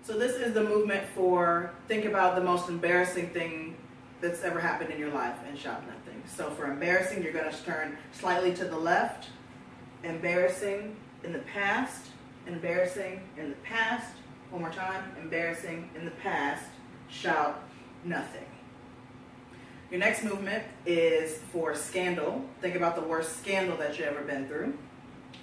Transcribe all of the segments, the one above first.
So this is the movement for think about the most embarrassing thing that's ever happened in your life and shout nothing. So for embarrassing, you're going to turn slightly to the left. Embarrassing in the past. Embarrassing in the past. One more time. Embarrassing in the past. Shout nothing. Your next movement is for scandal. Think about the worst scandal that you've ever been through.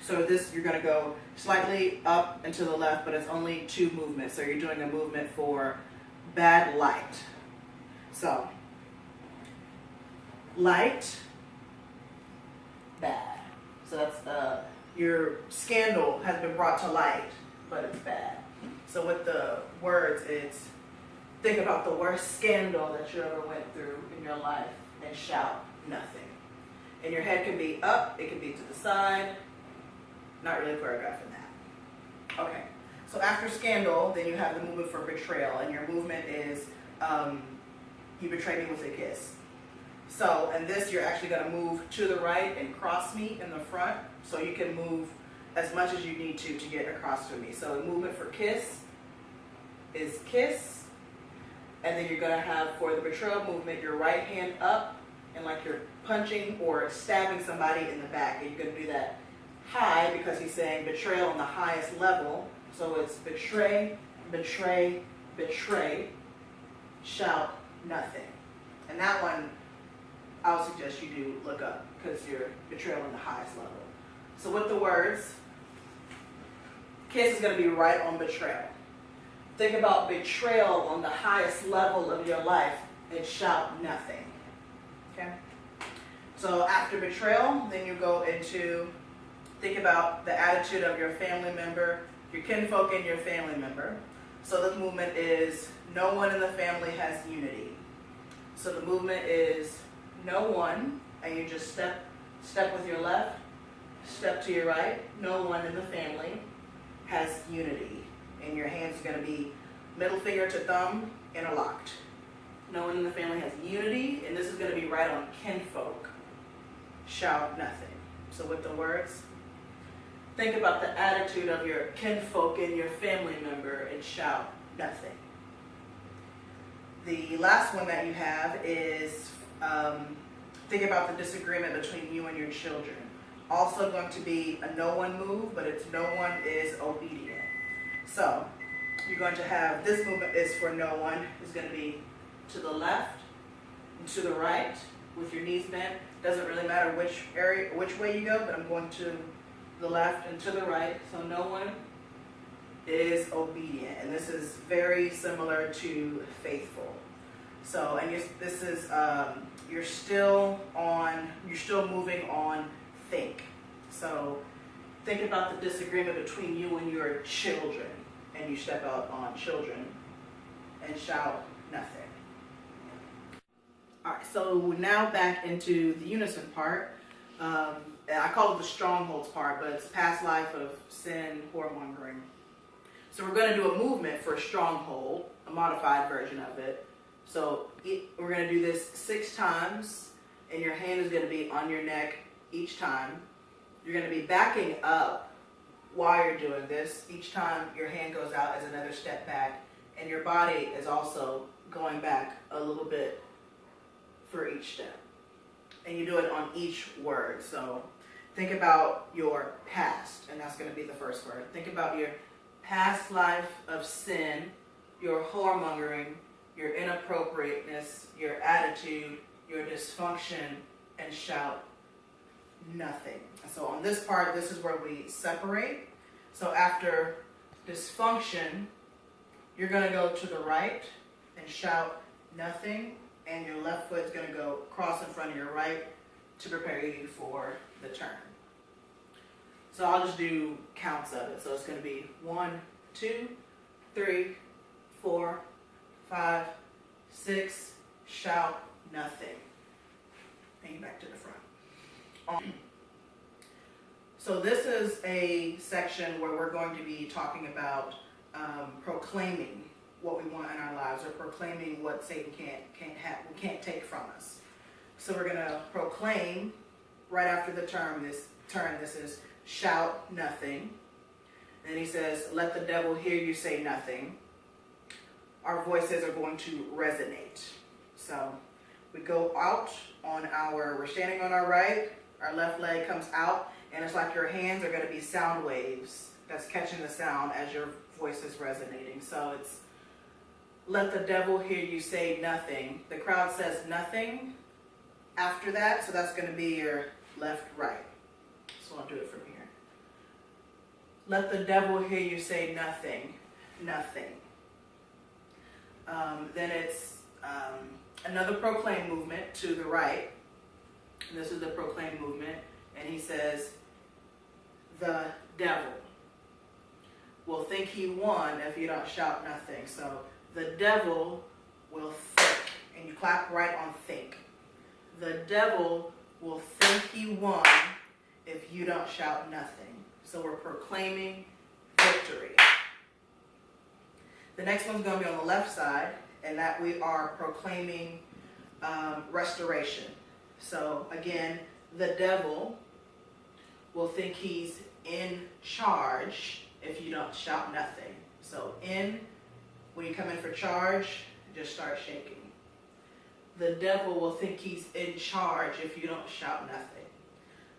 So this, you're going to go slightly up and to the left, but it's only 2 movements. So you're doing a movement for bad light. So, light, bad. So that's your scandal has been brought to light, but it's bad. So with the words, it's think about the worst scandal that you ever went through in your life and shout nothing. And your head can be up, it can be to the side. Not really choreographing that. Okay, so after scandal, then you have the movement for betrayal, and your movement is you betrayed me with a kiss. So, and this you're actually going to move to the right and cross me in the front, so you can move as much as you need to get across to me. So the movement for kiss is kiss, and then you're going to have for the betrayal movement your right hand up, and like you're punching or stabbing somebody in the back, and you're going to do that high because he's saying betrayal on the highest level. So it's betray, betray, betray, shout nothing. And that one, I'll suggest you do look up because you're betrayal on the highest level. So with the words, kiss is going to be right on betrayal. Think about betrayal on the highest level of your life and shout nothing. Okay? So after betrayal, then you go into think about the attitude of your family member, your kinfolk and your family member. So the movement is no one in the family has unity. So the movement is no one, and you just step with your left, step to your right. No one in the family has unity. And your hand's going to be middle finger to thumb interlocked. No one in the family has unity, and this is going to be right on kinfolk. Shout nothing. So with the words, think about the attitude of your kinfolk and your family member and shout nothing. The last one that you have is think about the disagreement between you and your children. Also going to be a no one move, but it's no one is obedient. So you're going to have this movement is for no one. It's going to be to the left and to the right with your knees bent. Doesn't really matter which way you go, but I'm going to the left and to the right. So no one is obedient, and this is very similar to faithful. So, and this is you're still moving on think. So think about the disagreement between you and your children, and you step out on children and shout nothing. All right, so we're now back into the unison part. I call it the strongholds part, but it's past life of sin, whoremongering. So we're going to do a movement for a stronghold, a modified version of it. So we're going to do this 6 times, and your hand is going to be on your neck each time. You're going to be backing up while you're doing this. Each time your hand goes out as another step back, and your body is also going back a little bit for each step. And you do it on each word. So think about your past, and that's going to be the first word. Think about your past life of sin, your whoremongering, your inappropriateness, your attitude, your dysfunction, and shout nothing. So on this part, this is where we separate. So after dysfunction, you're going to go to the right and shout nothing, and your left foot is going to go cross in front of your right to prepare you for the turn. So I'll just do counts of it. So it's going to be 1, 2, 3, 4, 5, 6, shout nothing. And back to the front. So this is a section where we're going to be talking about proclaiming what we want in our lives, or proclaiming what Satan can't take from us. So we're going to proclaim right after the turn. This is shout nothing. Then he says, let the devil hear you say nothing. our voices are going to resonate. So we go out on we're standing on our right, our left leg comes out, and it's like your hands are going to be sound waves that's catching the sound as your voice is resonating. So it's, let the devil hear you say nothing. The crowd says nothing after that, so that's going to be your left, right. So I'll do it from here. Let the devil hear you say nothing, nothing. Then it's another proclaim movement to the right. And this is the proclaim movement. And he says, the devil will think he won if you don't shout nothing. So the devil will think. And you clap right on think. The devil will think he won if you don't shout nothing. So we're proclaiming victory. The next one's going to be on the left side, and that we are proclaiming restoration. So again, the devil will think he's in charge if you don't shout nothing. So when you come in for charge, just start shaking. The devil will think he's in charge if you don't shout nothing.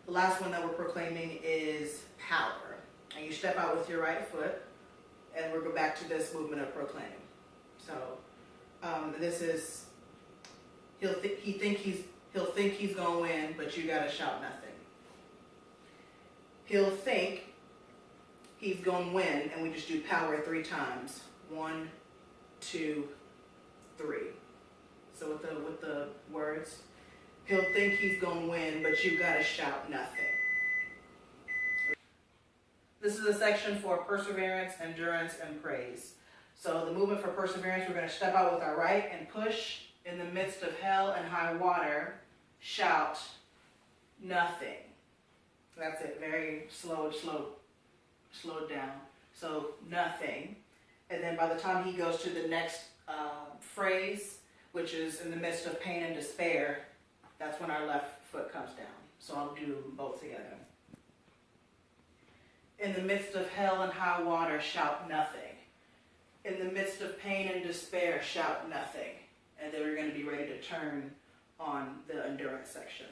The last one that we're proclaiming is power. And you step out with your right foot, and we'll go back to this movement of proclaim. So this is, he'll think he's gonna win, but you gotta shout nothing. He'll think he's gonna win, and we just do power 3 times. 1, 2, 3. So with the words, he'll think he's gonna win, but you gotta shout nothing. This is a section for perseverance, endurance, and praise. So the movement for perseverance, we're going to step out with our right and push in the midst of hell and high water, shout nothing. That's it, very slowed down. So nothing. And then by the time he goes to the next phrase, which is in the midst of pain and despair, that's when our left foot comes down. So I'll do both together. In the midst of hell and high water, shout nothing. In the midst of pain and despair, shout nothing. And then we're going to be ready to turn on the endurance section.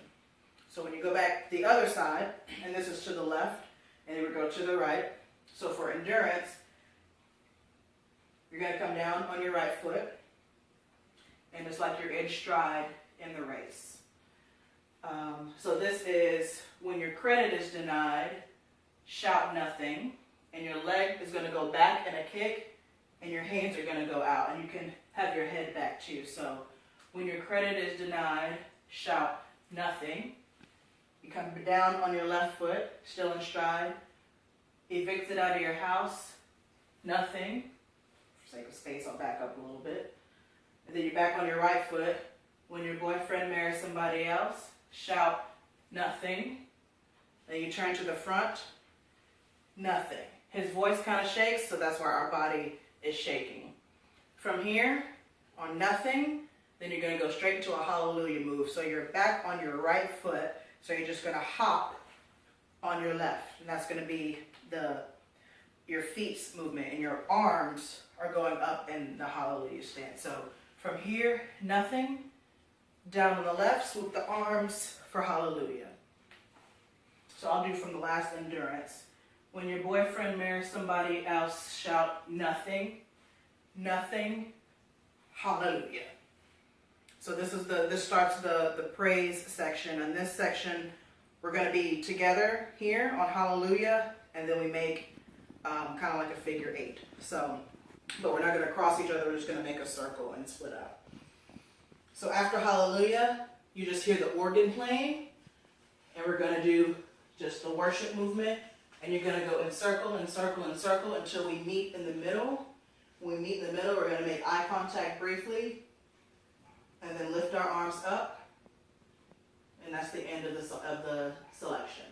So when you go back the other side, and this is to the left, and then we go to the right. So for endurance, you're going to come down on your right foot, and it's like you're in stride in the race. So this is when your credit is denied, shout nothing, and your leg is going to go back in a kick, and your hands are going to go out, and you can have your head back too. So when your credit is denied, shout nothing. You come down on your left foot, still in stride. Evicted out of your house, nothing. For sake of space, I'll back up a little bit. And then you're back on your right foot. When your boyfriend marries somebody else, shout nothing. Then you turn to the front, nothing. His voice kind of shakes, so that's why our body is shaking. From here, on nothing, then you're going to go straight into a hallelujah move. So you're back on your right foot, so you're just going to hop on your left. And that's going to be your feet's movement, and your arms are going up in the hallelujah stance. So from here, nothing. Down on the left, swoop the arms for hallelujah. So I'll do from the last endurance. When your boyfriend marries somebody else, shout nothing, nothing, hallelujah. So this starts the praise section. And this section, we're going to be together here on hallelujah, and then we make kind of like a figure 8. So, but we're not going to cross each other. We're just going to make a circle and split up. So after hallelujah, you just hear the organ playing, and we're going to do just the worship movement, and you're going to go in circle and circle and circle until we meet in the middle. When we meet in the middle, we're going to make eye contact briefly, and then lift our arms up, and that's the end of the selection.